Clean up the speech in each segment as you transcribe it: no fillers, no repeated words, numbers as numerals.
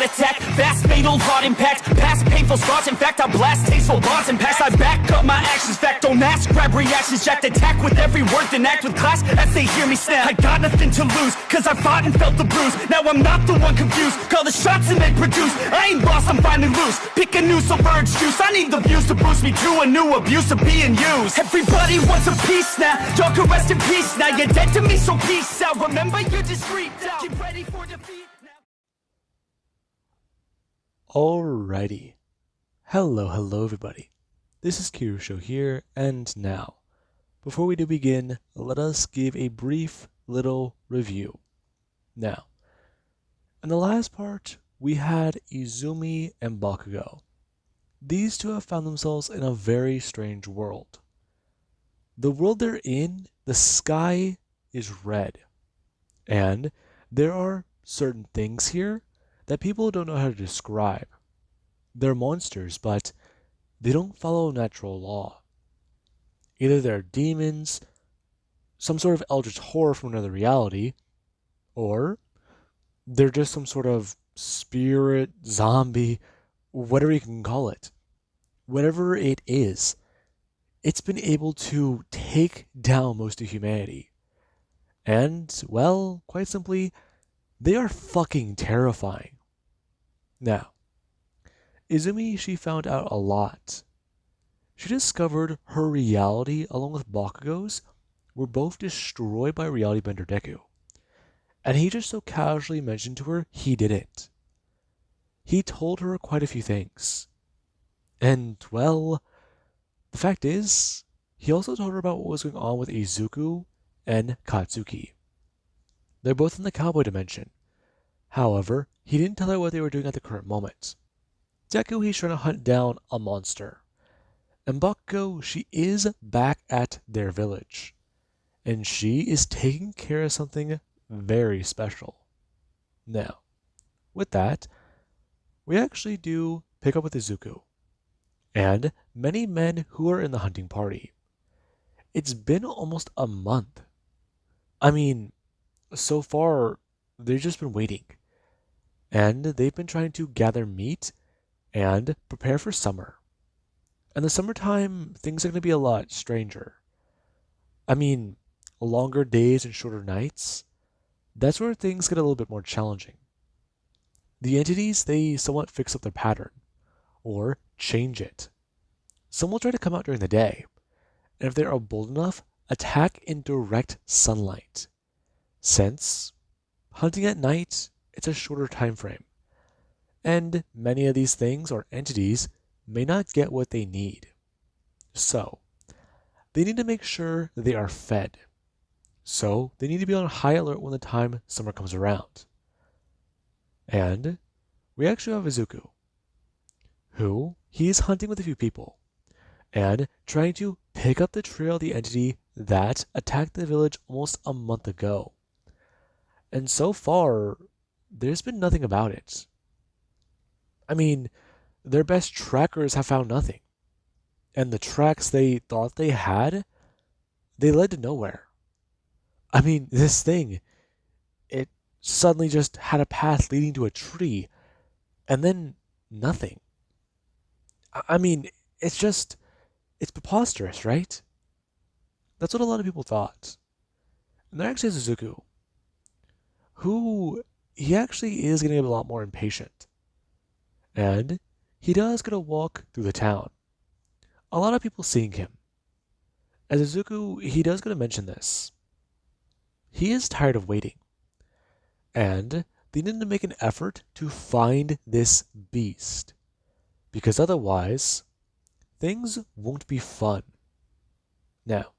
heart attack. Fast, fatal, heart impact. Past painful scars, in fact, I blast tasteful bars and pass. I back up my actions, fact, don't ask, grab reactions, jacked, attack with every word, then act with class as they hear me snap. I got nothing to lose, cause I fought and felt the bruise. Now I'm not the one confused, call the shots and they produce. I ain't lost, I'm finally loose. Pick a new submerged juice. I need the views to boost me to a new abuse of being used. Everybody wants a piece now. Y'all can rest in peace now. You're dead to me, so peace out. Remember, you're discreet now. Get ready for defeat now. Alrighty. Hello everybody. This is Kirusho here, and now, before we do begin, let us give a brief little review. Now, in the last part, we had Izumi and Bakugo. These two have found themselves in a very strange world. The world they're in, the sky is red, and there are certain things here that people don't know how to describe. They're monsters, but they don't follow natural law. Either they're demons, some sort of eldritch horror from another reality, or they're just some sort of spirit, zombie, whatever you can call it. Whatever it is, it's been able to take down most of humanity. And, well, quite simply, they are fucking terrifying. Now, Izumi, she found out a lot. She discovered her reality, along with Bakugo's, were both destroyed by reality bender Deku. And he just so casually mentioned to her he did it. He told her quite a few things. And, well, the fact is, he also told her about what was going on with Izuku and Katsuki. They're both in the cowboy dimension. However, he didn't tell her what they were doing at the current moment. Deku, he's trying to hunt down a monster. And Bakugo, she is back at their village. And she is taking care of something very special. Now, with that, we actually do pick up with Izuku and many men who are in the hunting party. It's been almost a month. I mean, so far, they've just been waiting. And they've been trying to gather meat and prepare for summer. In the summertime, things are going to be a lot stranger. I mean, longer days and shorter nights. That's where things get a little bit more challenging. The entities, they somewhat fix up their pattern, or change it. Some will try to come out during the day, and if they are bold enough, attack in direct sunlight. Since hunting at night, it's a shorter time frame, and many of these things or entities may not get what they need. So, they need to make sure they are fed. So, they need to be on high alert when the time summer comes around. And we actually have Izuku, who he is hunting with a few people and trying to pick up the trail of the entity that attacked the village almost a month ago. And so far, there's been nothing about it. I mean, their best trackers have found nothing. And the tracks they thought they had, they led to nowhere. I mean, this thing, it suddenly just had a path leading to a tree, and then nothing. I mean, it's preposterous, right? That's what a lot of people thought. And there actually is Izuku, who, he actually is getting a lot more impatient. And he does get a walk through the town. A lot of people seeing him. As Izuku, he does get to mention this. He is tired of waiting. And they need to make an effort to find this beast. Because otherwise, things won't be fun. Now,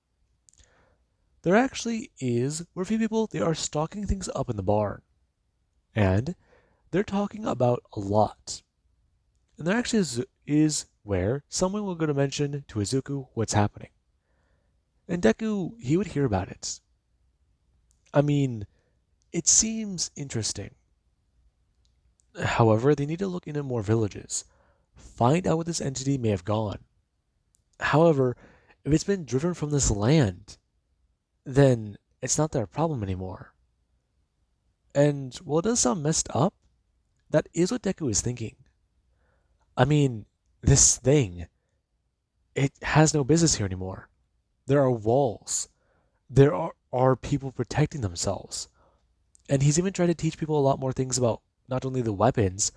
there actually is, where a few people, they are stocking things up in the barn. And they're talking about a lot. And there actually is where someone will go to mention to Izuku what's happening. And Deku, he would hear about it. I mean, it seems interesting. However, they need to look into more villages, find out where this entity may have gone. However, if it's been driven from this land, then it's not their problem anymore. And while it does sound messed up, That is what Deku is thinking. I mean, this thing, it has no business here anymore. There are walls. There are people protecting themselves. And he's even tried to teach people a lot more things about not only the weapons,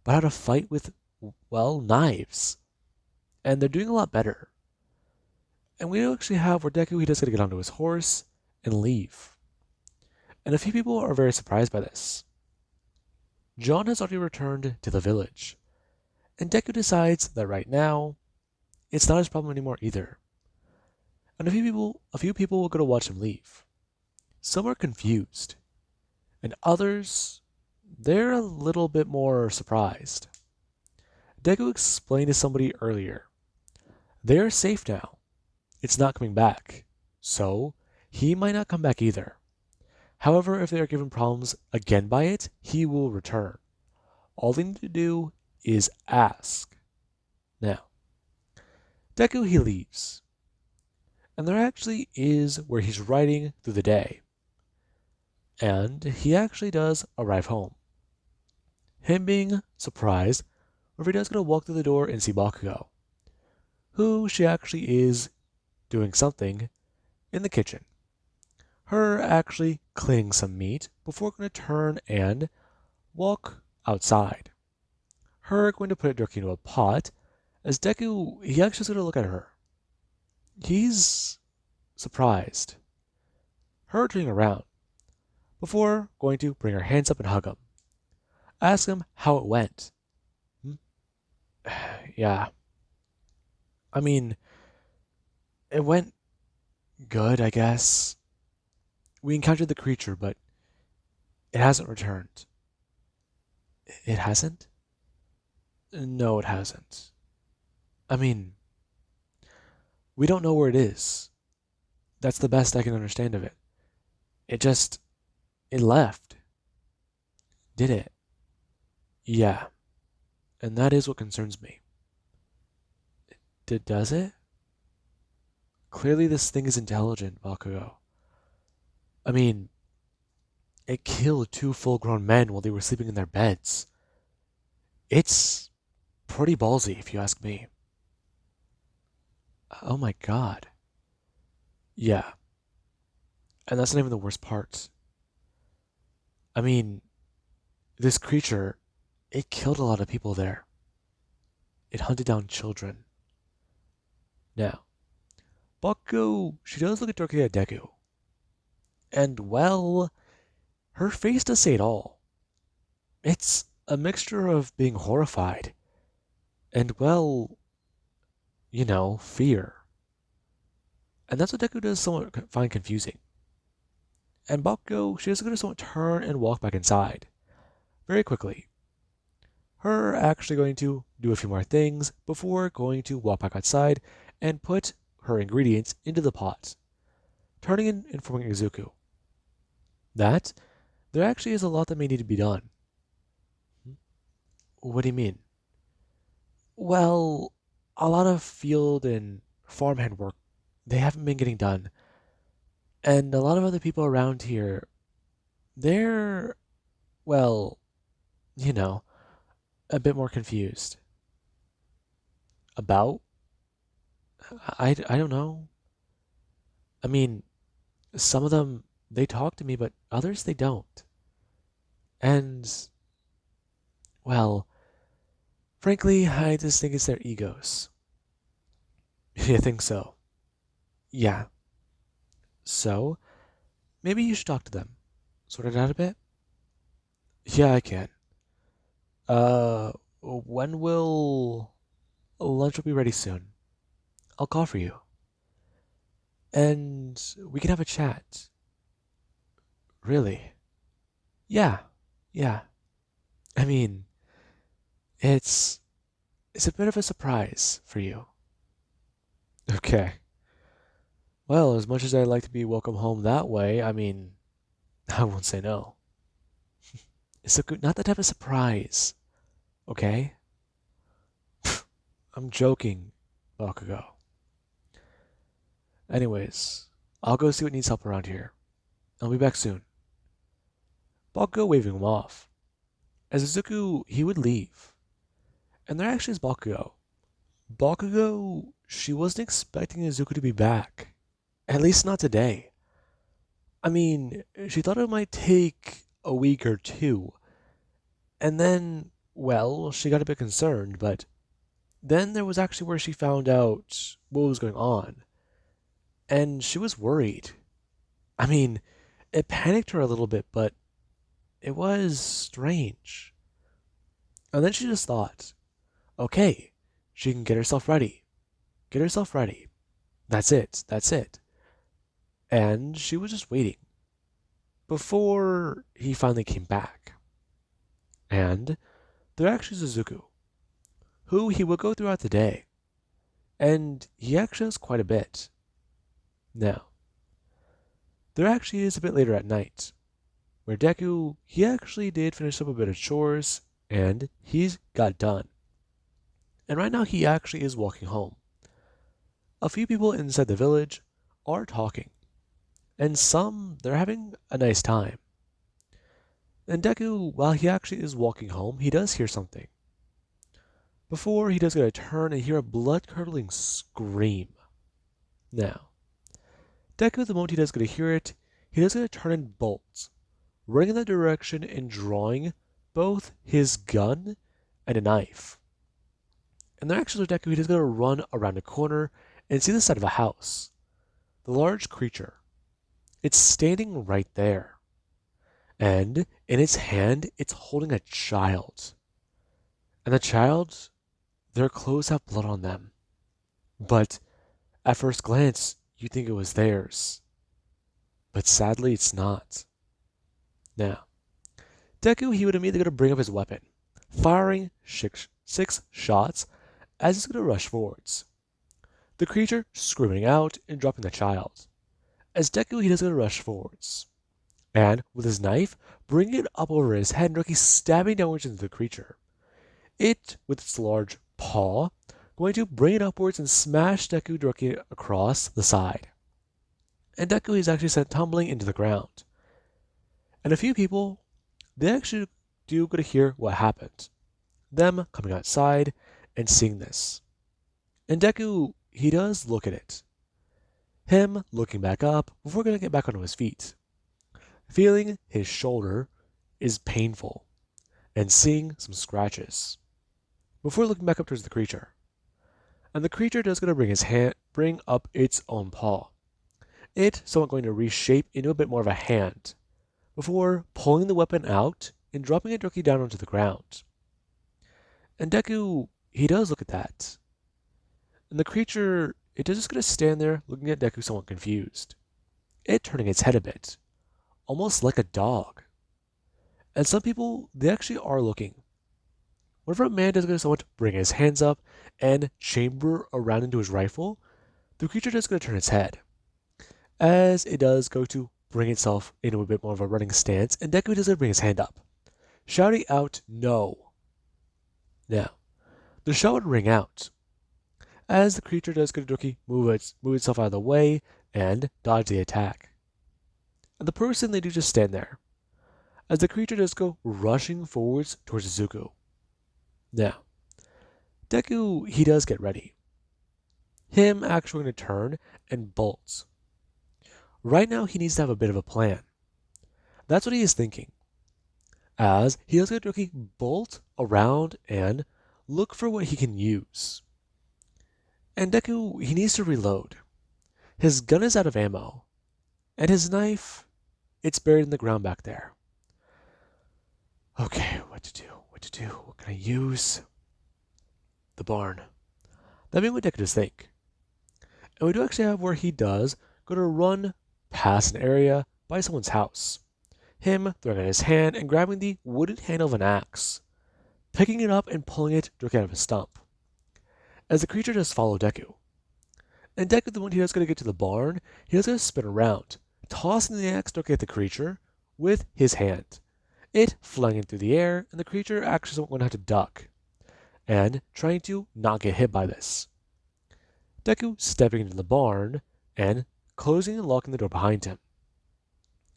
but how to fight with, well, knives. And they're doing a lot better. And we actually have where Deku, he does get to get onto his horse and leave. And a few people are very surprised by this. John has already returned to the village. And Deku decides that right now, it's not his problem anymore either. And a few people will go to watch him leave. Some are confused. And others, they're a little bit more surprised. Deku explained to somebody earlier. They are safe now. It's not coming back. So, he might not come back either. However, if they are given problems again by it, he will return. All they need to do is ask. Now, Deku, he leaves. And there actually is where he's riding through the day. And he actually does arrive home. Him being surprised, where he does get to walk through the door and see Bakugo, who she actually is doing something in the kitchen. Her actually cleaning some meat before going to turn and walk outside. Her going to put it directly into a pot, as Deku, he actually is going to look at her. He's surprised. Her turning around, before going to bring her hands up and hug him. Ask him how it went. Yeah. I mean, it went good, I guess. We encountered the creature, but it hasn't returned. It hasn't? No, it hasn't. I mean, we don't know where it is. That's the best I can understand of it. It left. Did it? Yeah. And that is what concerns me. Does it? Clearly this thing is intelligent, Bakugo. I mean, it killed two full-grown men while they were sleeping in their beds. It's pretty ballsy, if you ask me. Oh my god. Yeah. And that's not even the worst part. I mean, this creature, it killed a lot of people there. It hunted down children. Now, Bakugo, she does look directly at Deku. And, well, her face does say it all. It's a mixture of being horrified and, well, fear. And that's what Deku does somewhat find confusing. And Bakugo, she is going to somewhat turn and walk back inside. Very quickly. Her actually going to do a few more things before going to walk back outside and put her ingredients into the pot, turning and forming Izuku. That, there actually is a lot that may need to be done. What do you mean? Well, a lot of field and farmhand work, they haven't been getting done. And a lot of other people around here, they're, well, a bit more confused. About? I don't know. I mean, some of them, they talk to me, but others, they don't. And, well, frankly, I just think it's their egos. You think so? Yeah. So, maybe you should talk to them. Sort it out a bit? Yeah, I can. When will lunch will be ready soon? I'll call for you. And we can have a chat. Really? Yeah. Yeah. I mean, it's a bit of a surprise for you. Okay. Well, as much as I'd like to be welcome home that way, I mean, I won't say no. Not that type of surprise. Okay? I'm joking, Bakugo. Anyways, I'll go see what needs help around here. I'll be back soon. Bakugo waving him off. as Izuku, he would leave. And there actually is Bakugo. Bakugo, she wasn't expecting Izuku to be back. At least not today. I mean, she thought it might take a week or two. And then, well, she got a bit concerned, but then there was actually where she found out what was going on. And she was worried. I mean, it panicked her a little bit, but it was strange. And then she just thought, okay, she can get herself ready. Get herself ready. That's it. That's it. And she was just waiting before he finally came back. And there actually is Izuku, who he would go throughout the day. And he actually has quite a bit. Now, there actually is a bit later at night, where Deku, he actually did finish up a bit of chores, and he's got done. And right now he actually is walking home. A few people inside the village are talking, and some, they're having a nice time. And Deku, while he actually is walking home, he does hear something. Before he does get a turn and hear a blood-curdling scream. Now, Deku, the moment he does get to hear it, he does get to turn and bolt, running in that direction and drawing both his gun and a knife. And then actually Deku, he does get to run around a corner and see the side of a house. The large creature. It's standing right there. And in its hand, it's holding a child. And the child, their clothes have blood on them. But at first glance, you think it was theirs. But sadly, it's not. Now, Deku, he would immediately go to bring up his weapon, firing six shots as he's going to rush forwards. The creature screaming out and dropping the child. As Deku, he does go to rush forwards. And, with his knife, bringing it up over his head and Rookie stabbing downwards into the creature. It, with its large paw, going to bring it upwards and smash Deku directly across the side. And Deku is actually sent tumbling into the ground. And a few people, they actually do get to hear what happened. Them coming outside and seeing this. And Deku, he does look at it. Him looking back up before going to get back onto his feet. Feeling his shoulder is painful and seeing some scratches. Before looking back up towards the creature. And the creature does going to bring up its own paw. It somewhat going to reshape into a bit more of a hand. Before pulling the weapon out and dropping it directly down onto the ground. And Deku, he does look at that. And the creature, it is just going to stand there looking at Deku somewhat confused. It turning its head a bit, almost like a dog. And some people, they actually are looking. Whenever a man does going to somewhat bring his hands up and chamber around into his rifle, the creature does going to turn its head. As it does go to bring itself into a bit more of a running stance, and Deku does going to bring his hand up, shouting out, "No." Now, the shout would ring out, as the creature does go to move itself out of the way and dodge the attack. And the person, they do just stand there, as the creature does go rushing forwards towards Izuku. Now, Deku, he does get ready. Him actually going to turn and bolt. Right now, he needs to have a bit of a plan. That's what he is thinking. As he does going to bolt around and look for what he can use. And Deku, he needs to reload. His gun is out of ammo. And his knife, it's buried in the ground back there. Okay, what to do? What can I use? The barn. That being what Deku does think. And we do actually have where he does go to run past an area by someone's house. Him throwing out his hand and grabbing the wooden handle of an axe, picking it up and pulling it directly out of his stump. As the creature does follow Deku. And Deku, the one he does going to get to the barn, he does going to spin around, tossing the axe directly at the creature with his hand. It flying in through the air, and the creature actually is going to have to duck, and trying to not get hit by this. Deku stepping into the barn, and closing and locking the door behind him.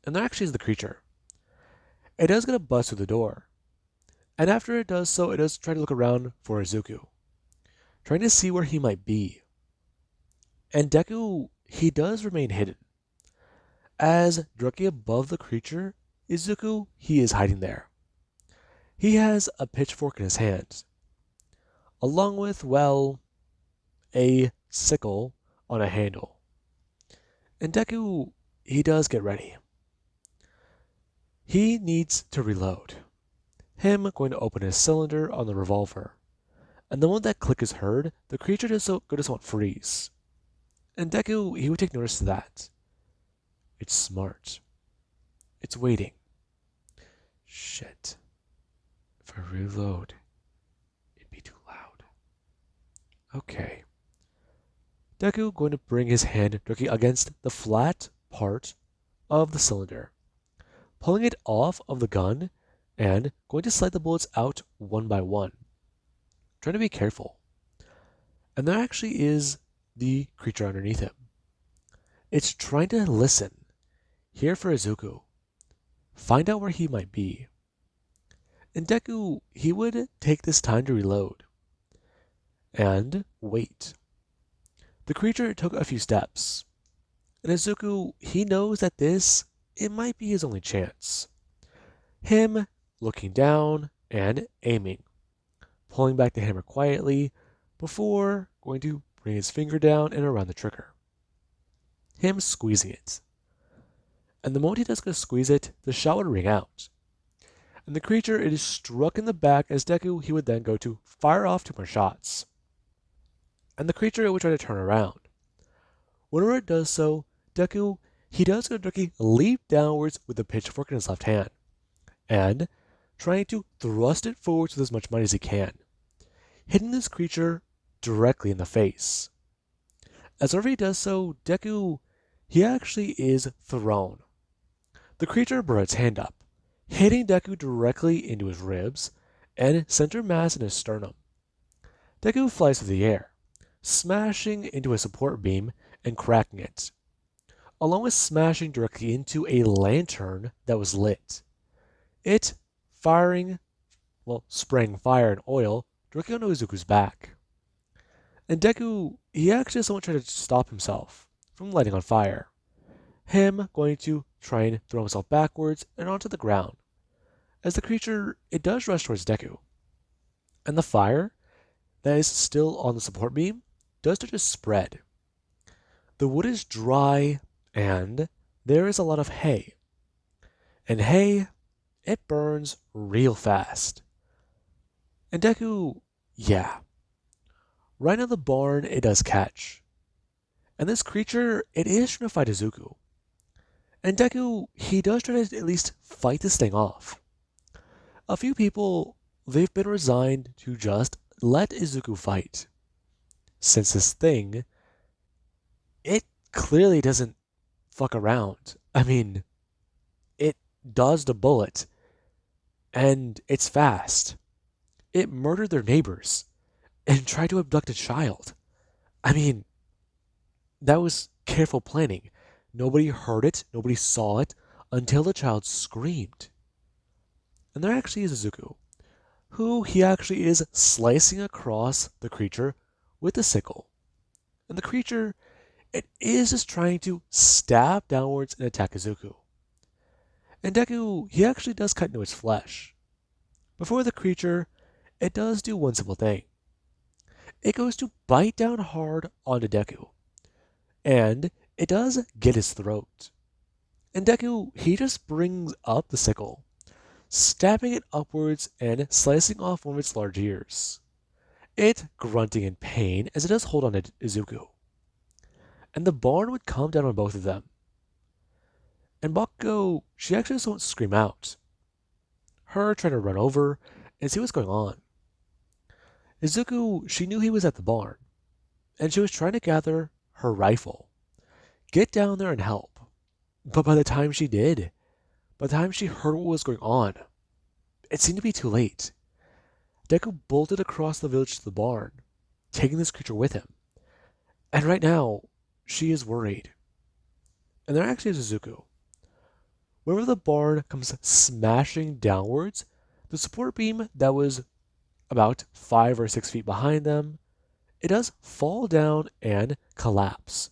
And there actually is the creature. It does get a bust through the door, And after it does so, it does try to look around for Izuku, trying to see where he might be. And Deku, he does remain hidden. As directly above the creature, Izuku, he is hiding there. He has a pitchfork in his hand, along with, well, a sickle on a handle. And Deku, he does get ready. He needs to reload. Him going to open his cylinder on the revolver. And the moment that click is heard, the creature does so go to somewhat freeze. And Deku, he would take notice of that. It's smart. It's waiting. Shit. If I reload, it'd be too loud. Okay. Deku going to bring his hand directly against the flat part of the cylinder, pulling it off of the gun and going to slide the bullets out one by one, trying to be careful. And there actually is the creature underneath him. It's trying to listen, hear for Izuku, find out where he might be. And Deku, he would take this time to reload and wait. The creature took a few steps, and Izuku, he knows that it might be his only chance. Him looking down and aiming, pulling back the hammer quietly before going to bring his finger down and around the trigger. Him squeezing it. And the moment he does go to squeeze it, the shot would ring out. And the creature, it is struck in the back as Deku, he would then go to fire off 2 more shots. And the creature, it would try to turn around. Whenever it does so, Deku, he does go to leap downwards with the pitchfork in his left hand, and trying to thrust it forwards with as much might as he can, hitting this creature directly in the face. As whenever he does so, Deku, he actually is thrown. The creature brought its hand up, hitting Deku directly into his ribs and center mass in his sternum. Deku flies through the air, smashing into a support beam and cracking it, along with smashing directly into a lantern that was lit. It spraying fire and oil directly onto Izuku's back. And Deku, he actually somewhat tried to stop himself from lighting on fire. Him going to try and throw himself backwards and onto the ground, as the creature, it does rush towards Deku. And the fire that is still on the support beam does start to spread. The wood is dry, and there is a lot of hay. And hay, it burns real fast. And Deku, yeah. Right now the barn, it does catch. And this creature, it is trying to fight Izuku. And Deku, he does try to at least fight this thing off. A few people, they've been resigned to just let Izuku fight. Since this thing, it clearly doesn't fuck around. I mean, it dodged a bullet, and it's fast. It murdered their neighbors and tried to abduct a child. I mean, that was careful planning. Nobody heard it, nobody saw it, until the child screamed. And there actually is Izuku, who he actually is slicing across the creature with a sickle. And the creature, it is just trying to stab downwards and attack Izuku. And Deku, he actually does cut into its flesh. Before the creature, it does do one simple thing. It goes to bite down hard onto Deku. And it does get his throat. And Deku, he just brings up the sickle, stabbing it upwards and slicing off one of its large ears. It grunting in pain as it does hold on to Izuku. And the barn would come down on both of them. And Bakugo, she actually just won't scream out. Her trying to run over and see what's going on. Izuku, she knew he was at the barn, and she was trying to gather her rifle, get down there and help. But by the time she did, by the time she heard what was going on, it seemed to be too late. Deku bolted across the village to the barn, taking this creature with him. And right now, she is worried. And there actually is Izuku. Whenever the barn comes smashing downwards, The support beam that was about 5 or 6 feet behind them, it does fall down and collapse,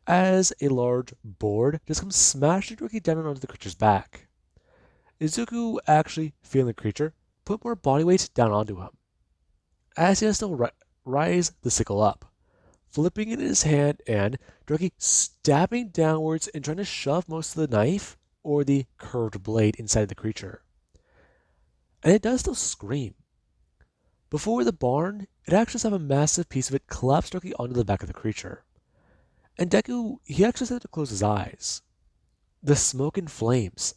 as a large board just comes smashing directly down onto the creature's back. Izuku, actually feeling the creature, put more body weight down onto him, as he has to rise the sickle up, flipping it in his hand and directly stabbing downwards and trying to shove most of the knife or the curved blade inside the creature. And it does still scream. Before the barn, it actually does have a massive piece of it collapse directly onto the back of the creature. And Deku, he actually had to close his eyes. The smoke and flames,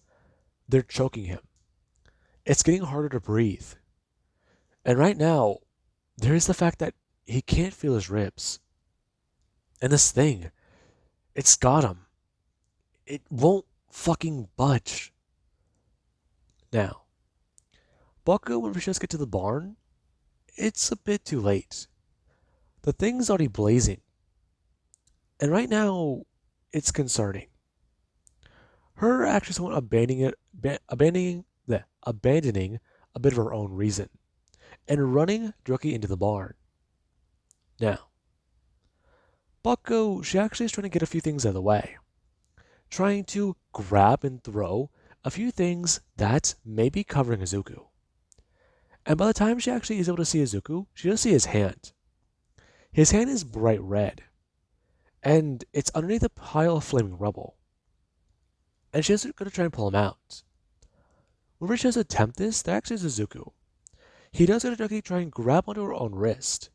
they're choking him. It's getting harder to breathe. And right now, there is the fact that he can't feel his ribs. And this thing, it's got him. It won't fucking budge. Now, Bakugo, when we just get to the barn, it's a bit too late. The thing's already blazing. And right now, it's concerning. Her actually somewhat abandoning a bit of her own reason, and running directly into the barn. Now, Bakugo, she actually is trying to get a few things out of the way, trying to grab and throw a few things that may be covering Izuku. And by the time she actually is able to see Izuku, she does see his hand. His hand is bright red, and it's underneath a pile of flaming rubble. And she's going to try and pull him out. Whenever she does attempt this, there actually is Izuku. He does going to directly try and grab onto her own wrist,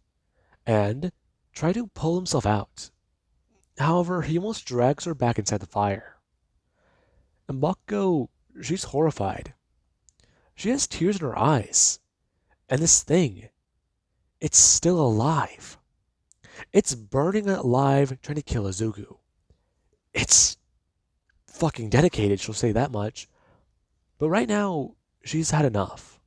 and try to pull himself out. However, he almost drags her back inside the fire. And Bakugo, she's horrified. She has tears in her eyes. And this thing, it's still alive. It's burning alive, trying to kill Izuku. It's fucking dedicated, she'll say that much. But right now, she's had enough.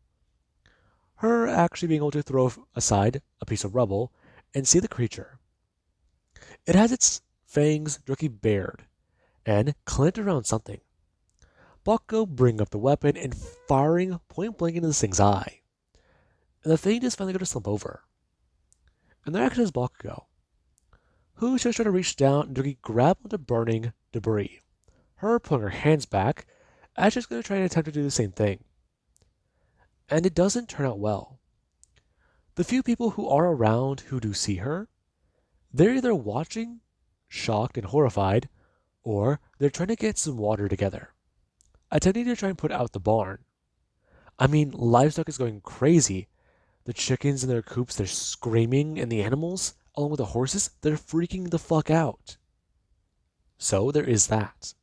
Her actually being able to throw aside a piece of rubble and see the creature. It has its fangs directly bared and clamped around something. Bakugo bringing up the weapon and firing point blank into this thing's eye. And the thing just finally going to slump over. And there actually is Bakugo, who's just trying to reach down and directly grab onto burning debris. Her pulling her hands back as she's going to try and attempt to do the same thing. And it doesn't turn out well. The few people who are around who do see her, they're either watching, shocked and horrified, or they're trying to get some water together, attempting to try and put out the barn. I mean, livestock is going crazy. The chickens in their coops, they're screaming, and the animals, along with the horses, they're freaking the fuck out. So there is that.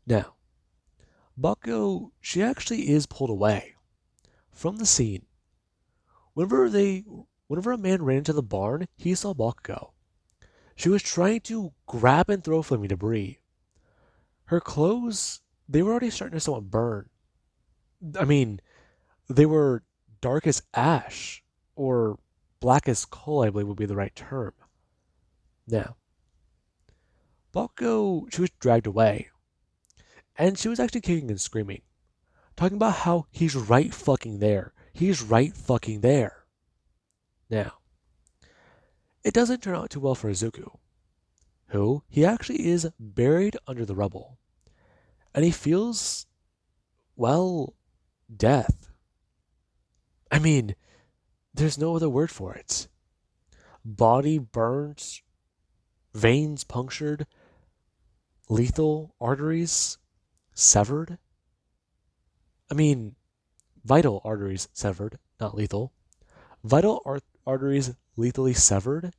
Now, Bakugo, she actually is pulled away from the scene. Whenever a man ran into the barn, he saw Bakugo. She was trying to grab and throw flaming debris. Her clothes, they were already starting to somewhat burn. I mean, they were dark as ash, or black as coal, I believe would be the right term. Now, Bakugo, she was dragged away. And she was actually kicking and screaming, talking about how he's right fucking there. He's right fucking there. Now, it doesn't turn out too well for Izuku, who he actually is buried under the rubble. And he feels, well, death. I mean, there's no other word for it. Body burnt, veins punctured, lethal arteries severed. I mean, vital arteries severed, not lethal. Vital arteries lethally severed?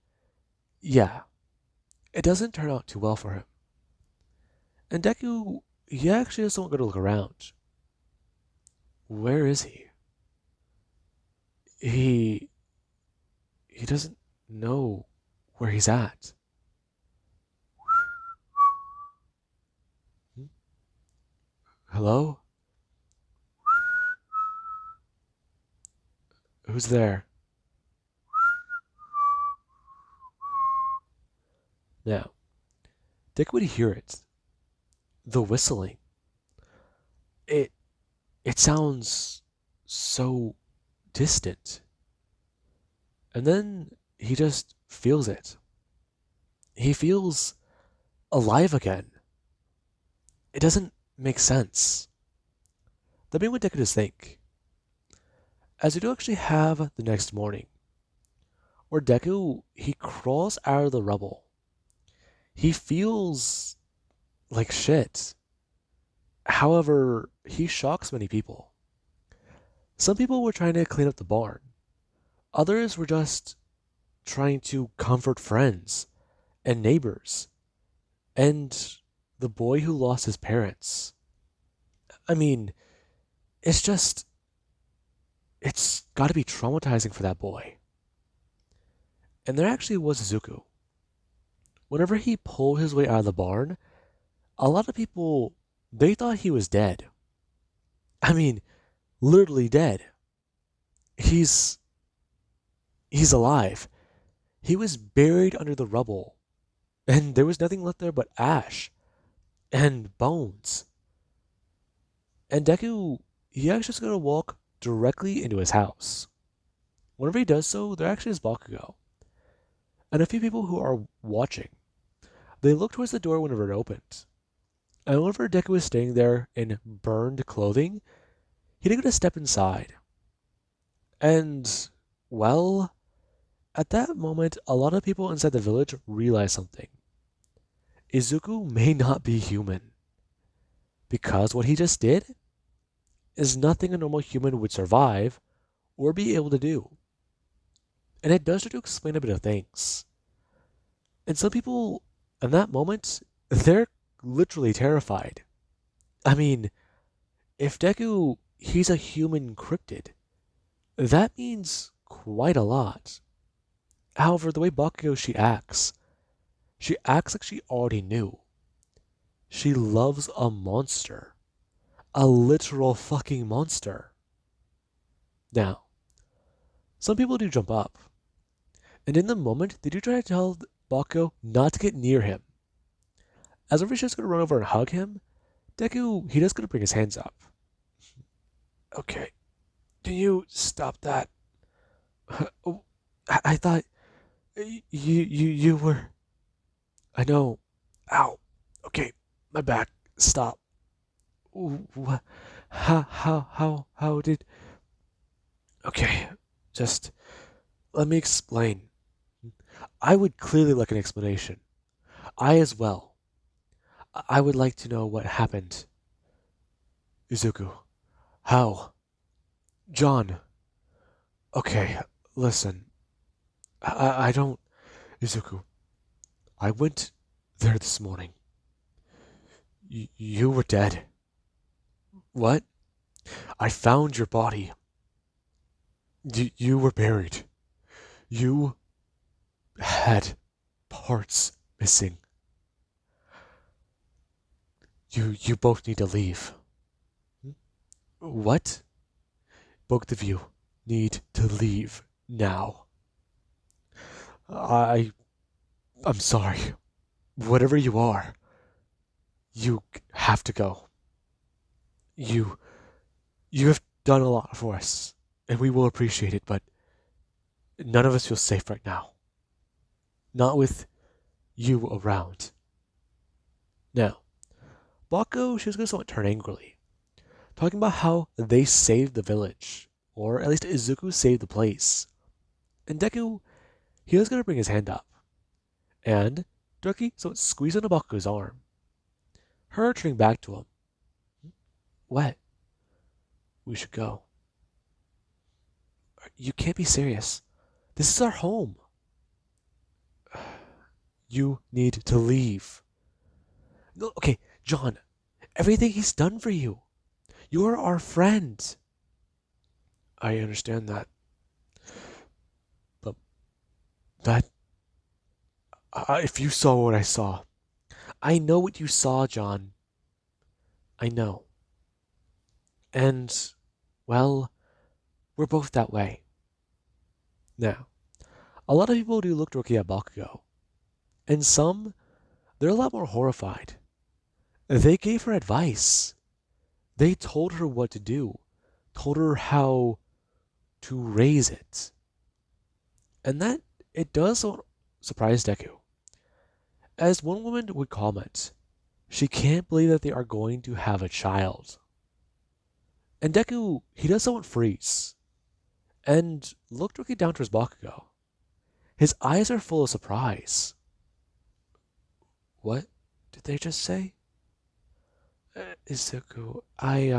Yeah, it doesn't turn out too well for him. And Deku, he actually doesn't go to look around. Where is he? He doesn't know where he's at. Hello? Who's there? Now, Dick would hear it. The whistling. It sounds so distant. And then he just feels it. He feels alive again. It doesn't make sense. That made what Deku just think. As we do actually have the next morning, where Deku, he crawls out of the rubble. He feels like shit. However, he shocks many people. Some people were trying to clean up the barn. Others were just trying to comfort friends and neighbors and the boy who lost his parents. I mean, it's gotta be traumatizing for that boy. And there actually was Izuku. Whenever he pulled his way out of the barn, a lot of people, they thought he was dead. I mean, literally dead. He's alive. He was buried under the rubble, and there was nothing left there but ash and bones. And Deku, he actually just gonna walk directly into his house. Whenever he does so, there actually is bakugo. And a few people who are watching, they look towards the door whenever it opened. And whenever Deku was staying there in burned clothing, he didn't get to step inside. And, well, at that moment, a lot of people inside the village realized something. Izuku may not be human. Because what he just did is nothing a normal human would survive or be able to do. And it does start to explain a bit of things. And some people, in that moment, they're literally terrified. I mean, if Deku, he's a human cryptid, that means quite a lot. However, the way Bakugo she acts like she already knew. She loves a monster. A literal fucking monster. Now, some people do jump up. And in the moment, they do try to tell Bakugo not to get near him. As if he's just going to run over and hug him, Deku, he just going to bring his hands up. Okay, can you stop that? I thought you were... I know. Ow. Okay, my back. Stop. What? How did... Okay, just let me explain. I would clearly like an explanation. I as well. I would like to know what happened. Izuku. How? John. Okay, listen. I don't... Izuku. I went there this morning. You were dead. What? I found your body. You were buried. You had parts missing. You both need to leave. What? Both of you need to leave now. I'm sorry. Whatever you are, you have to go. You have done a lot for us, and we will appreciate it, but none of us feel safe right now. Not with you around. Now, Bakugo, she was going to somewhat turn angrily, talking about how they saved the village, or at least Izuku saved the place. And Deku, he was going to bring his hand up, and directly squeeze onto Bakugo's arm. Her turning back to him. What? We should go. You can't be serious. This is our home. You need to leave. No, okay, John, everything he's done for you. You're our friend. I understand that. But that... if you saw what I saw. I know what you saw, John. I know. And, well, we're both that way. Now, a lot of people do look directly at Bakugo. And some, they're a lot more horrified. They gave her advice. They told her what to do. told her how to raise it. And that it does surprise Deku. As one woman would comment, she can't believe that they are going to have a child. And Deku, he does somewhat freeze and look directly down to his bakugo. His eyes are full of surprise. What did they just say? Izuku, I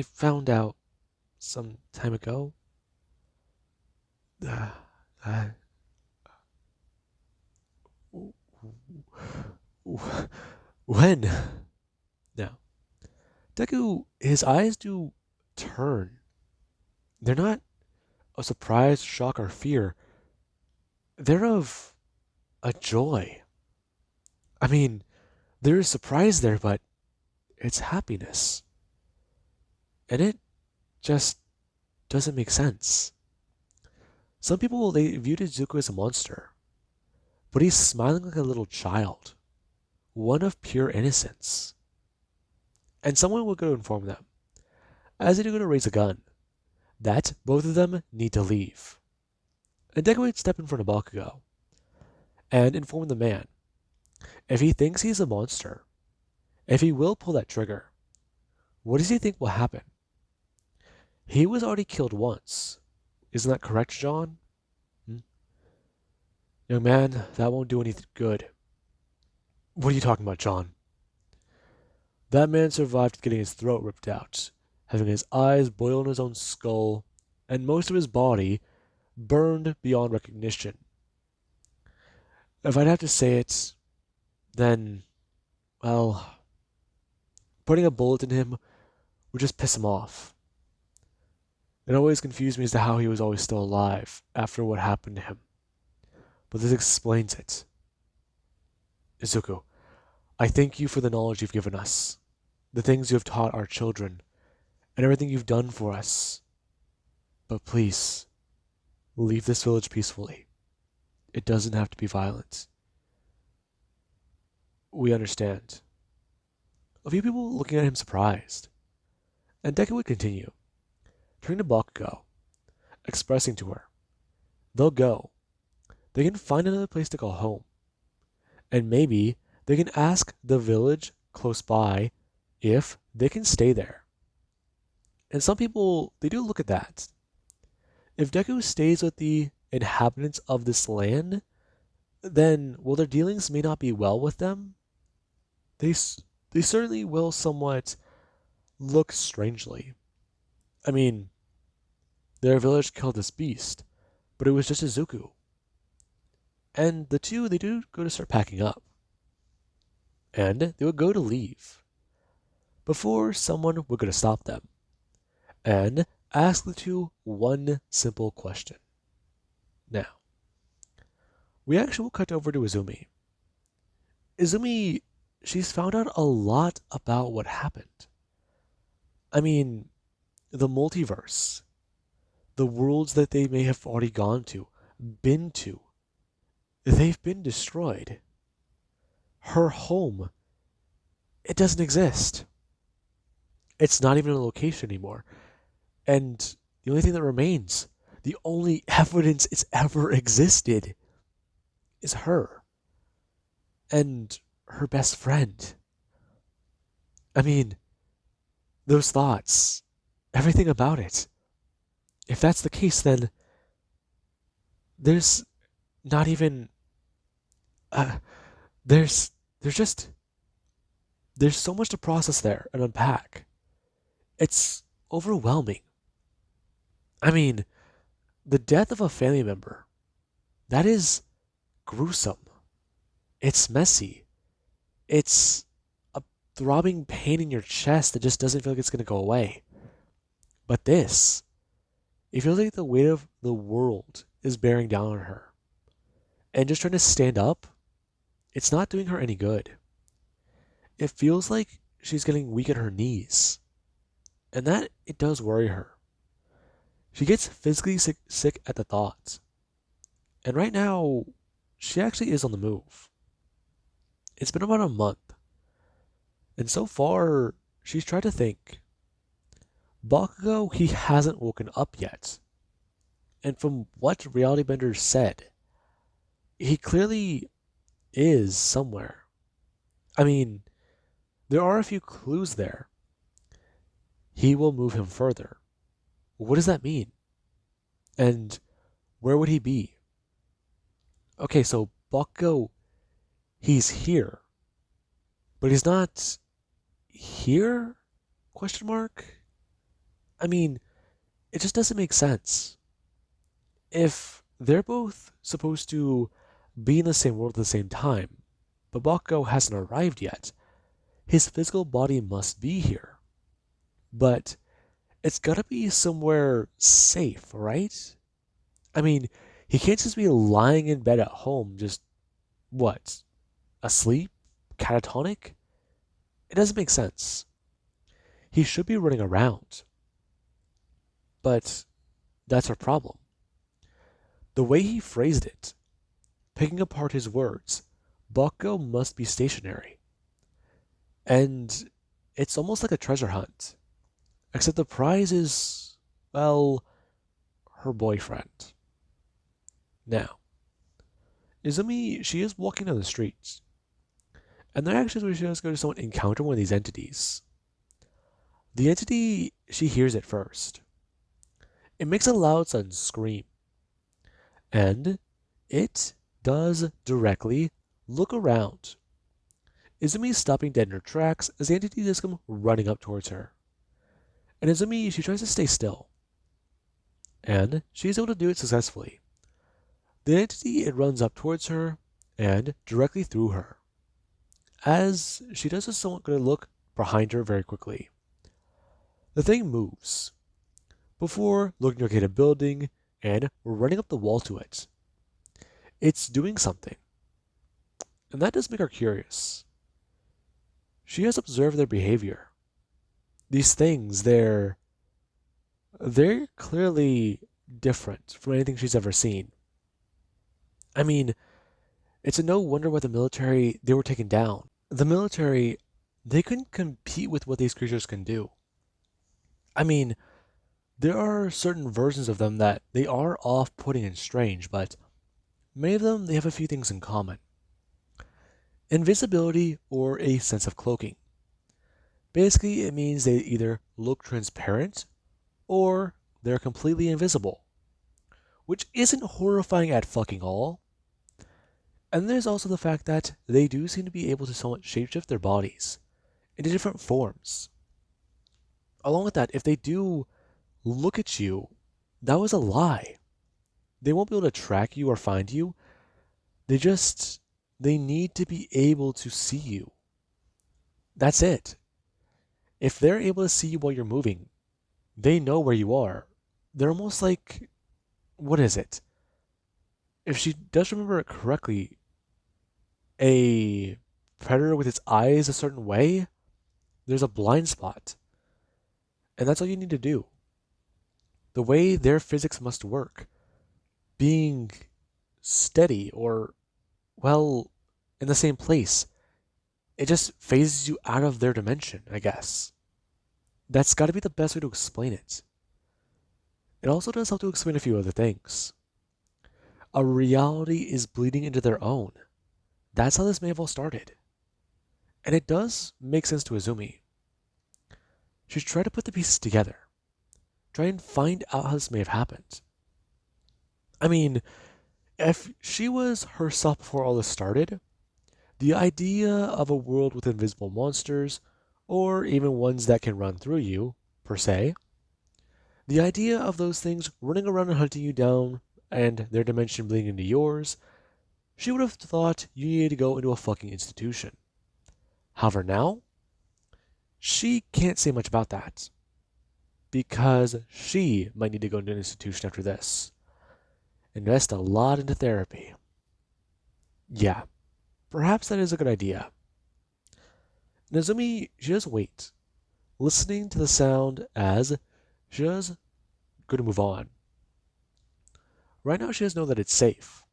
found out some time ago. Uh, uh, when? Now, Deku, his eyes do turn. They're not of surprise, shock, or fear. They're of a joy. I mean, there is surprise there, but it's happiness. And it just doesn't make sense. Some people, they viewed Izuku as a monster, but he's smiling like a little child, one of pure innocence. And someone will go to inform them, as they do go to raise a gun, that both of them need to leave. And Deku would step in front of Bakugo and inform the man, if he thinks he's a monster, if he will pull that trigger, what does he think will happen? He was already killed once. Isn't that correct, John? Young man, that won't do anything good. What are you talking about, John? That man survived getting his throat ripped out, having his eyes boil in his own skull, and most of his body burned beyond recognition. If I'd have to say it, then, well, putting a bullet in him would just piss him off. It always confused me as to how he was always still alive after what happened to him. But this explains it. Izuku, I thank you for the knowledge you've given us, the things you have taught our children, and everything you've done for us. But please, leave this village peacefully. It doesn't have to be violent. We understand. A few people looking at him surprised. And Deku would continue, turning to Bakugo, expressing to her, they'll go. They can find another place to call home. And maybe they can ask the village close by if they can stay there. And some people, they do look at that. If Deku stays with the inhabitants of this land, then while their dealings may not be well with them, they certainly will somewhat look strangely. I mean, their village killed this beast, but it was just Izuku. And the two, they do go to start packing up. And they would go to leave, before someone would go to stop them, and ask the two one simple question. Now, we actually will cut over to Izumi. Izumi, she's found out a lot about what happened. I mean, the multiverse, the worlds that they may have already gone to, been to, they've been destroyed. Her home, it doesn't exist. It's not even a location anymore. And the only thing that remains, the only evidence it's ever existed, is her. And her best friend. I mean, those thoughts, everything about it. If that's the case, then there's not even there's so much to process there and unpack. It's overwhelming. I mean, the death of a family member, that is gruesome. It's messy. It's a throbbing pain in your chest that just doesn't feel like it's going to go away. But this, it feels like the weight of the world is bearing down on her. And just trying to stand up, it's not doing her any good. It feels like she's getting weak at her knees. And that, it does worry her. She gets physically sick at the thought. And right now, she actually is on the move. It's been about a month. And so far, she's tried to think. Bakugo, he hasn't woken up yet. And from what Reality Bender said, he clearly is somewhere. I mean, there are a few clues there. He will move him further. What does that mean? And where would he be? Okay, so Bakugo, he's here. But he's not here? Question mark? I mean, it just doesn't make sense. If they're both supposed to be in the same world at the same time, but Bakugo hasn't arrived yet, his physical body must be here. But it's gotta be somewhere safe, right? I mean, he can't just be lying in bed at home, just, what, asleep? Catatonic? It doesn't make sense. He should be running around. But that's our problem. The way he phrased it, picking apart his words, Bakugo must be stationary. And it's almost like a treasure hunt. Except the prize is, well, her boyfriend. Now, Izumi, she is walking down the streets. And there actually is where she going to encounter one of these entities. The entity, she hears it first. It makes a loud sudden scream. And it does directly look around. Izumi stopping dead in her tracks as the entity does come running up towards her. And Izumi, she tries to stay still. And she is able to do it successfully. The entity, it runs up towards her and directly through her. As she does a somewhat good look behind her very quickly. The thing moves, before looking to locate a building and running up the wall to it. It's doing something. And that does make her curious. She has observed their behavior. These things, they're clearly different from anything she's ever seen. I mean, it's a no wonder why the military, they were taken down. The military, they couldn't compete with what these creatures can do. I mean, there are certain versions of them that they are off-putting and strange, but many of them, they have a few things in common. Invisibility or a sense of cloaking. Basically, it means they either look transparent or they're completely invisible, which isn't horrifying at fucking all. And there's also the fact that they do seem to be able to somewhat shapeshift their bodies into different forms. Along with that, if they do look at you, that was a lie. They won't be able to track you or find you. They need to be able to see you. That's it. If they're able to see you while you're moving, they know where you are. They're almost like, what is it? If she does remember it correctly, a predator with its eyes a certain way, there's a blind spot. And that's all you need to do. The way their physics must work, being steady or, well, in the same place, it just phases you out of their dimension, I guess. That's got to be the best way to explain it. It also does help to explain a few other things. A reality is bleeding into their own. That's how this may have all started. And it does make sense to Izumi. She's trying to put the pieces together. Try and find out how this may have happened. I mean, if she was herself before all this started, the idea of a world with invisible monsters, or even ones that can run through you, per se, the idea of those things running around and hunting you down, and their dimension bleeding into yours, she would have thought you needed to go into a fucking institution. However, now, she can't say much about that. Because she might need to go into an institution after this. Invest a lot into therapy. Yeah, perhaps that is a good idea. Nezumi, she does wait, listening to the sound as she does go to move on. Right now she does know that it's safe.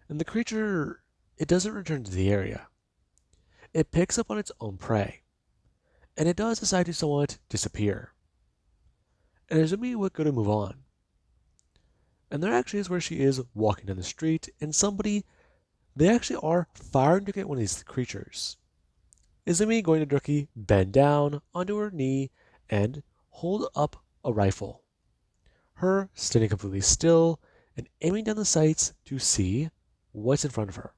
And the creature, it doesn't return to the area. It picks up on its own prey. And it does decide to somewhat disappear. and Izumi would go to move on. And there actually is where she is walking down the street, and they actually are firing to get one of these creatures. Izumi going to directly bend down onto her knee and hold up a rifle. Her standing completely still and aiming down the sights to see what's in front of her.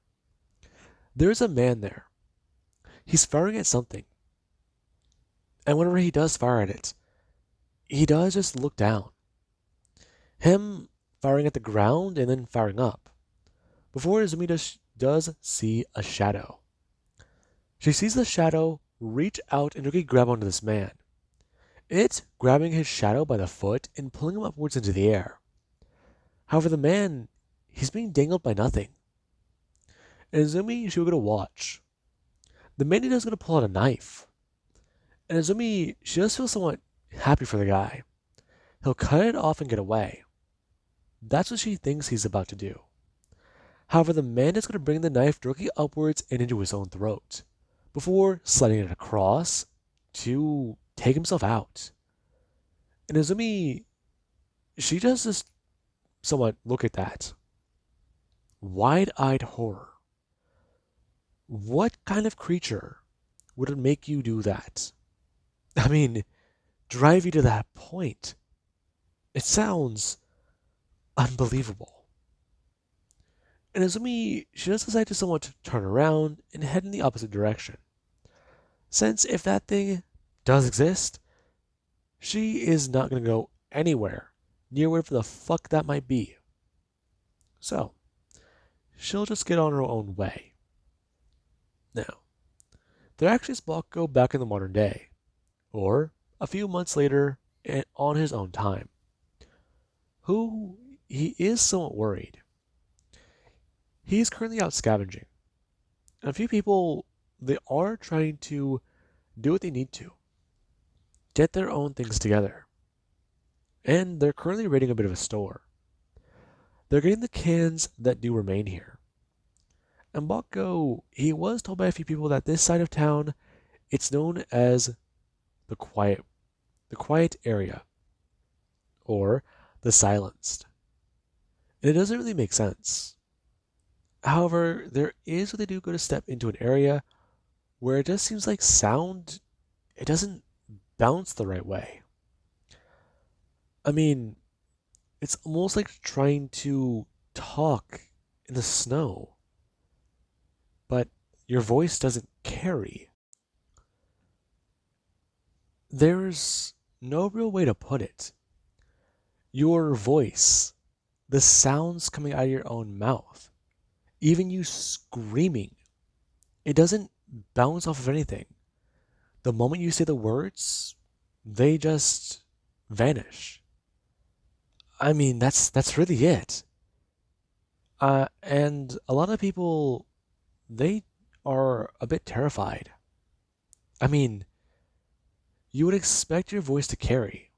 There's a man there. He's firing at something. And whenever he does fire at it, he does just look down. Him firing at the ground and then firing up. Before Izumi does see a shadow. She sees the shadow reach out and really grab onto this man. It grabbing his shadow by the foot and pulling him upwards into the air. However, the man, he's being dangled by nothing. And Izumi, she will go to watch. The man is going to pull out a knife. And Izumi, she does feel somewhat happy for the guy. He'll cut it off and get away. That's what she thinks he's about to do. However, the man is going to bring the knife directly upwards and into his own throat, before sliding it across to take himself out. And Izumi, she does just somewhat look at that. Wide-eyed horror. What kind of creature would make you do that? I mean, drive you to that point. It sounds unbelievable. And Izumi, she does decide to somewhat turn around and head in the opposite direction. Since if that thing does exist, she is not going to go anywhere near wherever the fuck that might be. So, she'll just get on her own way. Now, there actually is Bakugo back in the modern day, or a few months later and on his own time, who he is somewhat worried. He is currently out scavenging. And a few people, they are trying to do what they need to, get their own things together. And they're currently raiding a bit of a store. They're getting the cans that do remain here. And Bakugo, he was told by a few people that this side of town, it's known as the quiet area, or the silenced. And it doesn't really make sense. However, there is what they do go to step into an area where it just seems like sound, it doesn't bounce the right way. I mean, it's almost like trying to talk in the snow, but your voice doesn't carry. There's no real way to put it. Your voice, the sounds coming out of your own mouth, even you screaming, it doesn't bounce off of anything. The moment you say the words, they just vanish. I mean, that's really it. And a lot of people, they are a bit terrified. I mean, you would expect your voice to carry,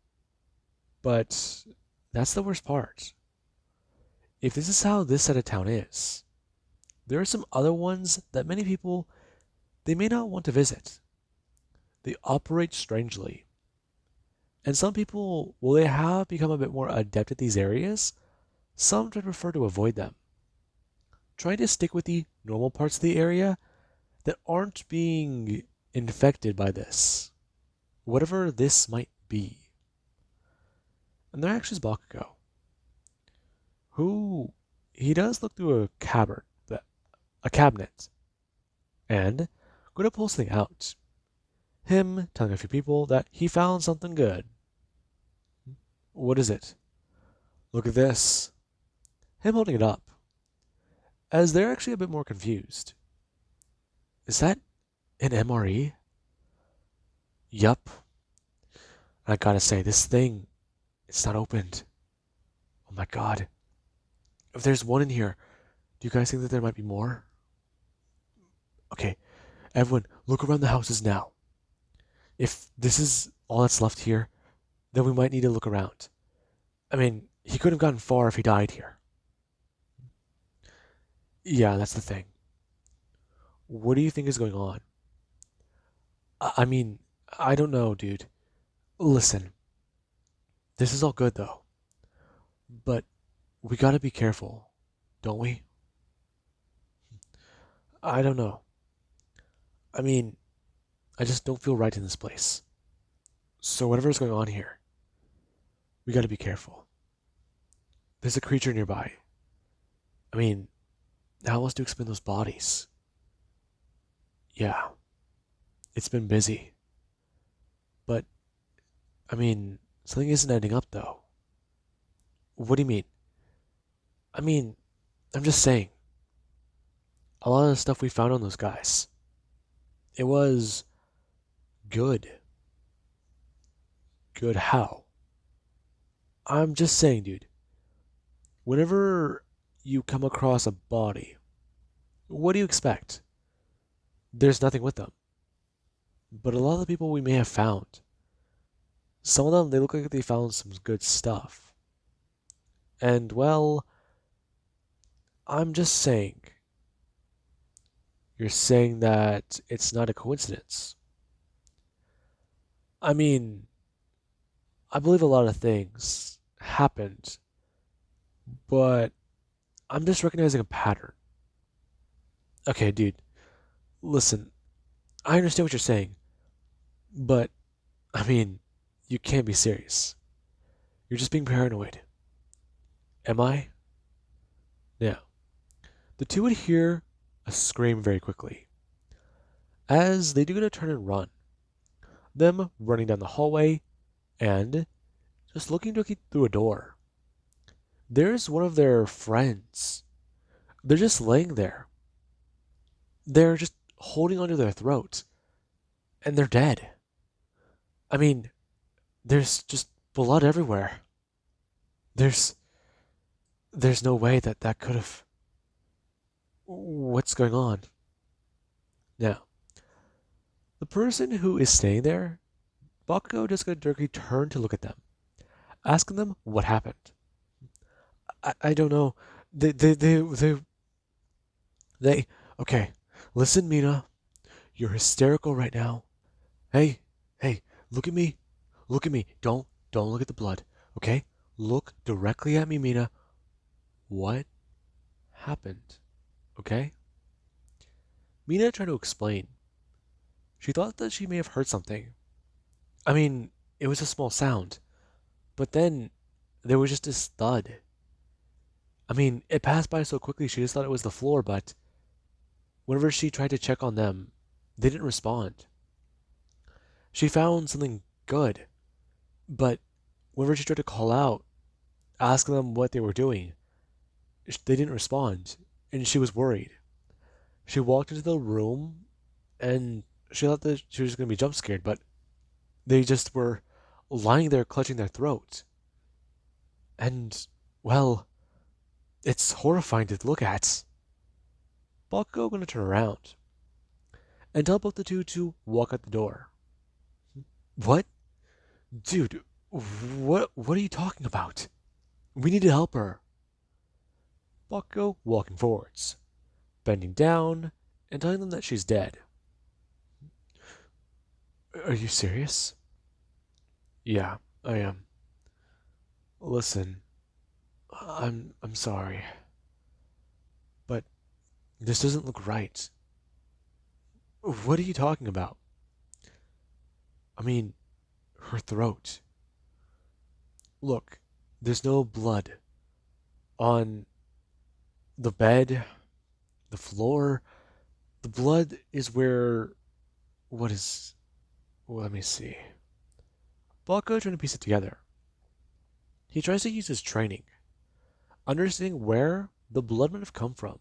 but that's the worst part. If this is how this side of town is, there are some other ones that many people, they may not want to visit. They operate strangely. And some people, well, they have become a bit more adept at these areas. Some would prefer to avoid them, trying to stick with the normal parts of the area that aren't being infected by this, whatever this might be. And there actually is Bakugo, who he does look through a cabinet, and go to pull something out. Him telling a few people that he found something good. What is it? Look at this. Him holding it up, as they're actually a bit more confused. Is that an MRE? Yup. I gotta say, this thing, it's not opened. Oh my god. If there's one in here, do you guys think that there might be more? Okay, everyone, look around the houses now. If this is all that's left here, then we might need to look around. I mean, he couldn't have gotten far if he died here. Yeah, that's the thing. What do you think is going on? I mean, I don't know, dude. Listen, This is all good though, but we gotta be careful, don't we? I don't know. I mean, I just don't feel right in this place. So whatever's going on here, we gotta be careful. There's a creature nearby. I mean, how else do you explain those bodies? Yeah, it's been busy. But, I mean, something isn't adding up though. What do you mean? I mean, I'm just saying, a lot of the stuff we found on those guys, it was good. Good how? I'm just saying, dude, whenever you come across a body, what do you expect? There's nothing with them. But a lot of the people we may have found, some of them, they look like they found some good stuff. And, well, I'm just saying, you're saying that it's not a coincidence. I mean, I believe a lot of things happened, but I'm just recognizing a pattern. Okay, dude, listen, I understand what you're saying, but I mean, you can't be serious. You're just being paranoid. Am I? Now, the two would hear a scream very quickly, as they do get a turn and run. Them running down the hallway and just looking directly through a door. There's one of their friends. They're just laying there. They're just holding onto their throat, and they're dead. I mean, there's just blood everywhere. There's there's no way that that could have. What's going on? Now, the person who is staying there, Bakugo just gonna directly turn to look at them, asking them what happened. I don't know. They. Okay, listen, Mina. You're hysterical right now. Hey, hey, look at me. Look at me. Don't look at the blood. Okay? Look directly at me, Mina. What happened? Okay? Mina tried to explain. She thought that she may have heard something. I mean, it was a small sound, but then there was just this thud. I mean, it passed by so quickly she just thought it was the floor, but whenever she tried to check on them, they didn't respond. She found something good, but whenever she tried to call out, asking them what they were doing, they didn't respond, and she was worried. She walked into the room, and she thought that she was going to be jump scared, but they just were lying there clutching their throat. And, well, it's horrifying to look at. Bakugo gonna turn around and tell both the two to walk out the door. What? Dude, what are you talking about? We need to help her. Bakugo walking forwards, bending down, and telling them that she's dead. Are you serious? Yeah, I am. Listen, I'm sorry, but this doesn't look right. What are you talking about? I mean, her throat. Look, there's no blood on the bed, the floor. The blood is where. What is. Well, let me see. Balko trying to piece it together. He tries to use his training, understanding where the blood might have come from.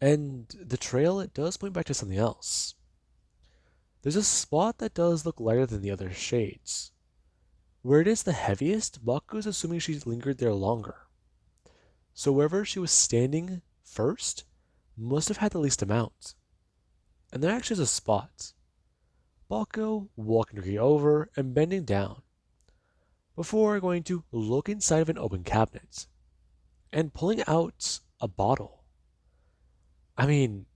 And the trail, it does point back to something else. There's a spot that does look lighter than the other shades. Where it is the heaviest, Baku's assuming she's lingered there longer. So wherever she was standing first must have had the least amount. And there actually is a spot. Baku walking directly over and bending down before going to look inside of an open cabinet and pulling out a bottle. I mean,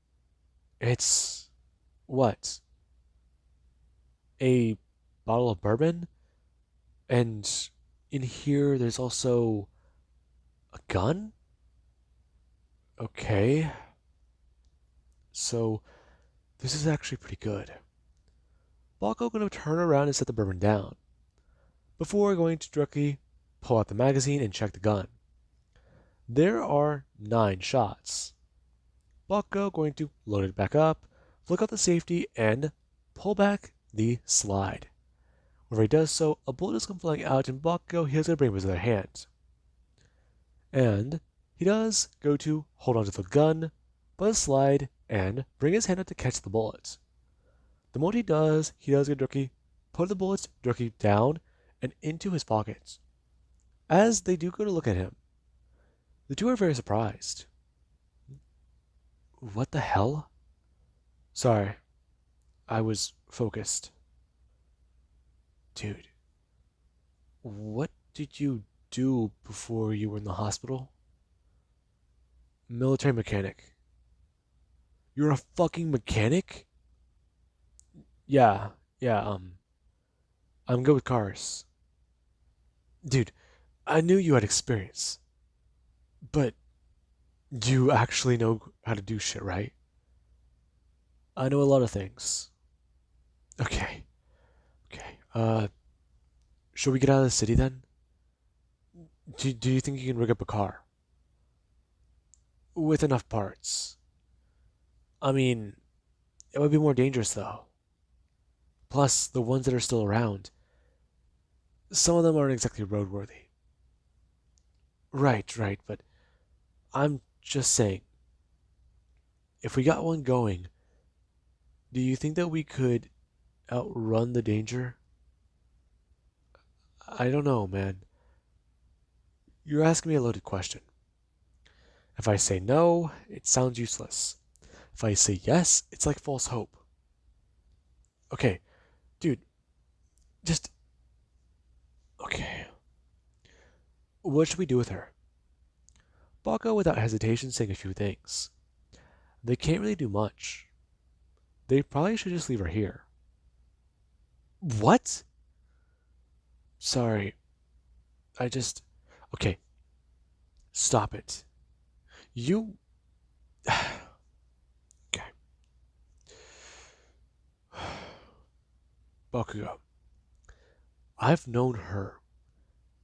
it's what? A bottle of bourbon? And in here there's also a gun? Okay. So this is actually pretty good. Bakugo gonna turn around and set the bourbon down, before going to directly pull out the magazine and check the gun. There are 9 shots. Bakugo going to load it back up, flick out the safety, and pull back the slide. Whenever he does so, a bullet is come flying out, and Bakugo hears it bring with his other hand. And he does go to hold onto the gun, by the slide, and bring his hand out to catch the bullet. The moment he does get directly put the bullets directly down and into his pockets. As they do go to look at him, the two are very surprised. What the hell? Sorry, I was focused. Dude, what did you do before you were in the hospital? Military mechanic. You're a fucking mechanic? Yeah, yeah, I'm good with cars. Dude, I knew you had experience. But you actually know how to do shit, right? I know a lot of things. Okay, okay. Should we get out of the city then? Do you think you can rig up a car? With enough parts. I mean, it would be more dangerous though. Plus, the ones that are still around, some of them aren't exactly roadworthy. Right, but I'm just saying, if we got one going, do you think that we could outrun the danger? I don't know, man. You're asking me a loaded question. If I say no, it sounds useless. If I say yes, it's like false hope. Okay, dude, just. Okay. What should we do with her? Bakugo, without hesitation, saying a few things. They can't really do much. They probably should just leave her here. What? Sorry. I just. Okay. Stop it. You. Okay. Bakugo. I've known her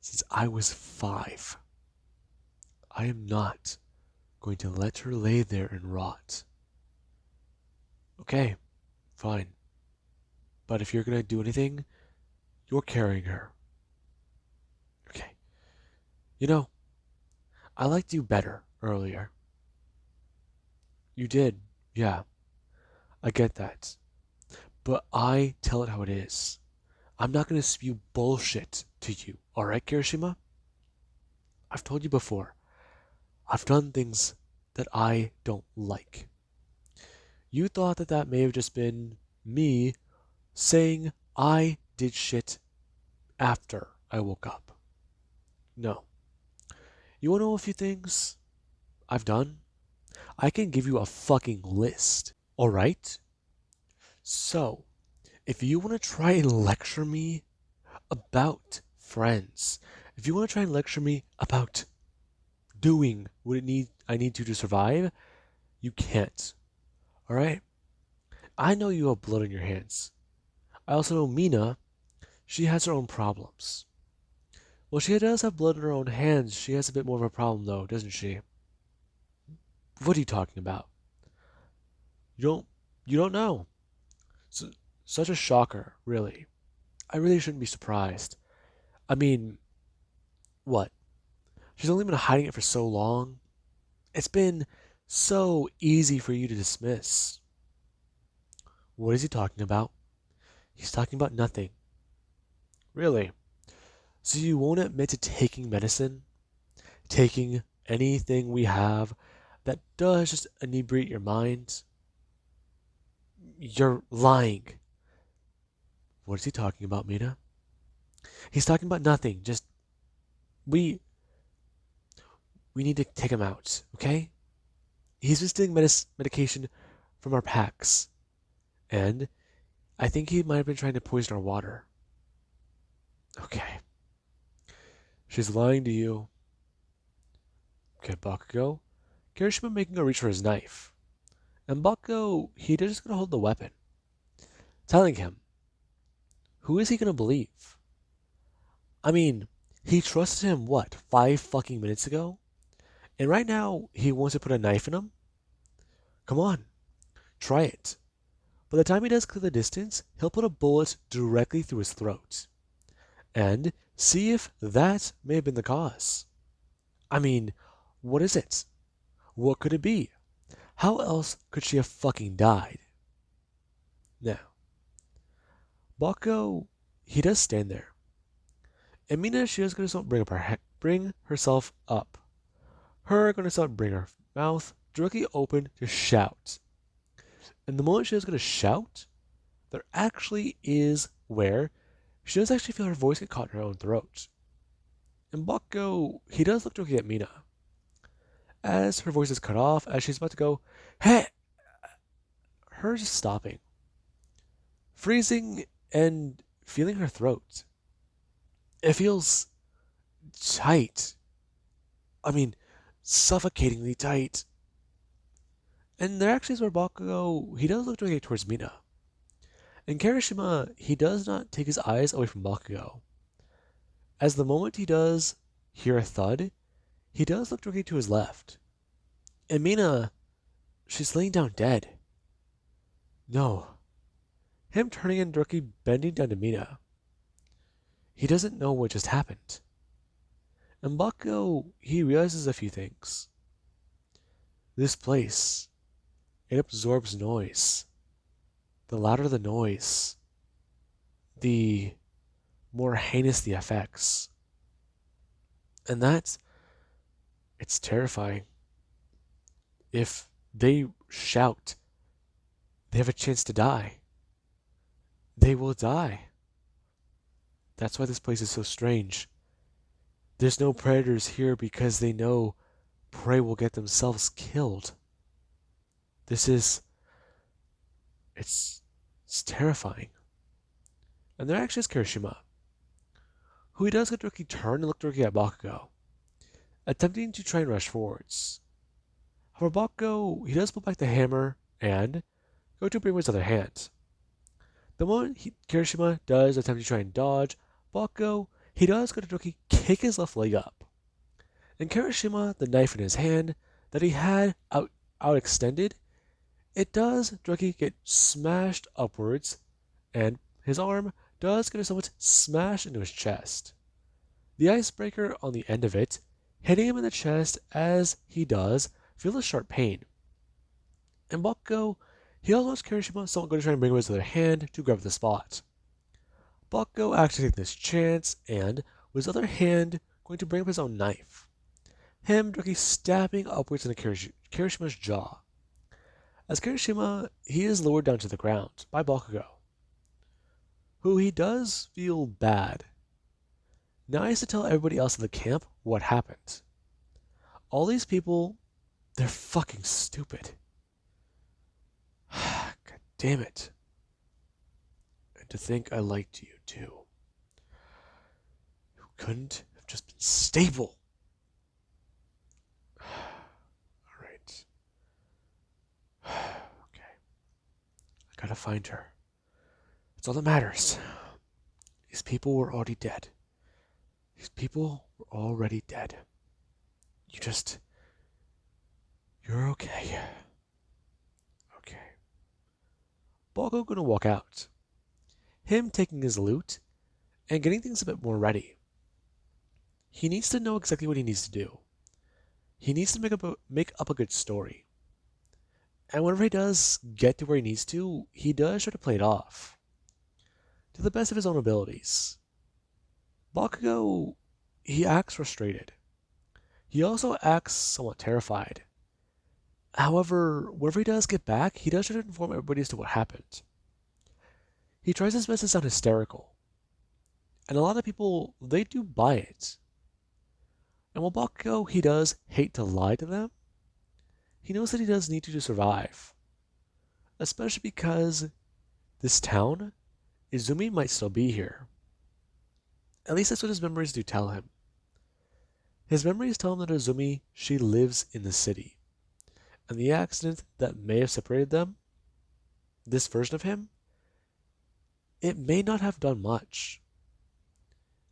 since I was 5. I am not going to let her lay there and rot. Okay, fine. But if you're gonna do anything, you're carrying her. Okay. You know, I liked you better earlier. You did, yeah. I get that. But I tell it how it is. I'm not gonna spew bullshit to you, alright, Kirishima? I've told you before. I've done things that I don't like. You thought that that may have just been me saying I did shit after I woke up. No. You wanna know a few things I've done? I can give you a fucking list, alright? So, if you wanna try and lecture me about friends, if you wanna try and lecture me about doing what I need to survive, you can't. Alright? I know you have blood on your hands. I also know Mina, she has her own problems. Well, she does have blood on her own hands. She has a bit more of a problem, though, doesn't she? What are you talking about? You don't know. Such a shocker, really. I really shouldn't be surprised. I mean, what? She's only been hiding it for so long. It's been so easy for you to dismiss. What is he talking about? He's talking about nothing. Really? So you won't admit to taking medicine? Taking anything we have that does just inebriate your mind? You're lying. What is he talking about, Mina? He's talking about nothing. Just we need to take him out, okay? He's been stealing medication from our packs, and I think he might have been trying to poison our water. Okay. She's lying to you. Okay, Bakugo. Kirishima making a reach for his knife. And Bakugo, he just gonna hold the weapon. Telling him, who is he gonna believe? I mean, he trusted him, what, 5 fucking minutes ago? And right now, he wants to put a knife in him? Come on, try it. By the time he does clear the distance, he'll put a bullet directly through his throat. And see if that may have been the cause. I mean, what is it? What could it be? How else could she have fucking died? Now, Bakugo, he does stand there. And Mina, she is going to bring herself up. Her going to start bring her mouth directly open to shout. And the moment she is going to shout, there actually is where she does actually feel her voice get caught in her own throat. And Bakugo, he does look directly at Mina. As her voice is cut off, as she's about to go, hey! Her just stopping. Freezing and feeling her throat. It feels tight. I mean, suffocatingly tight. And there actually is where Bakugo, he does look directly towards Mina. And Kirishima, he does not take his eyes away from Bakugo. As the moment he does hear a thud, he does look directly to his left. And Mina, she's laying down dead. No. Him turning and directly bending down to Mina. He doesn't know what just happened. And Bakugo, he realizes a few things. This place, it absorbs noise. The louder the noise, the more heinous the effects. And it's terrifying. If they shout, they have a chance to die. They will die. That's why this place is so strange. There's no predators here because they know prey will get themselves killed. It's terrifying. And there actually is Kirishima, who he does get directly turn and look directly at Bakugo, attempting to try and rush forwards. However, Bakugo, he does pull back the hammer and go to bring his other hand. The moment Kirishima does attempt to try and dodge, Bakugo, he does go to directly kick his left leg up. And Kirishima, the knife in his hand that he had out extended, it does directly get smashed upwards, and his arm does get somewhat smashed into his chest. The icebreaker on the end of it, hitting him in the chest as he does feel a sharp pain. And Bakugo, he also wants Kirishima somewhat going to try and bring him his other hand to grab the spot. Bakugo actually taking this chance and with his other hand going to bring up his own knife. Him directly stabbing upwards into Kirishima's jaw. As Kirishima, he is lowered down to the ground by Bakugo, who he does feel bad. Now he has to tell everybody else in the camp what happened. All these people, they're fucking stupid. God damn it. And to think I liked you too. You couldn't have just been stable. Alright. Okay. I gotta find her. That's all that matters. These people were already dead. These people were already dead. You're okay. Okay. Bakugo gonna walk out. Him taking his loot and getting things a bit more ready. He needs to know exactly what he needs to do. He needs to make up a good story. And whenever he does get to where he needs to, he does try to play it off to the best of his own abilities. Bakugo, he acts frustrated. He also acts somewhat terrified. However, whenever he does get back, he does try to inform everybody as to what happened. He tries his best to sound hysterical. And a lot of people, they do buy it. And while Bakugo, he does hate to lie to them, he knows that he does need to survive. Especially because this town, Izumi might still be here. At least that's what his memories do tell him. His memories tell him that Azumi, she lives in the city. And the accident that may have separated them, this version of him, it may not have done much.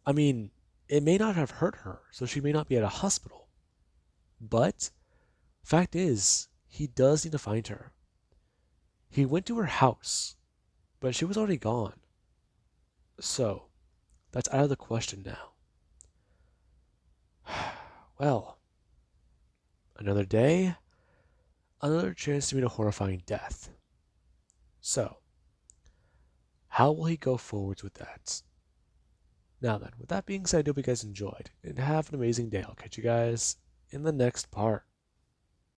I mean, it may not have hurt her, so she may not be at a hospital. But, fact is, he does need to find her. He went to her house, but she was already gone. So, that's out of the question now. Well, another day, another chance to meet a horrifying death. So, how will he go forwards with that? Now then, with that being said, I hope you guys enjoyed, and have an amazing day. I'll catch you guys in the next part.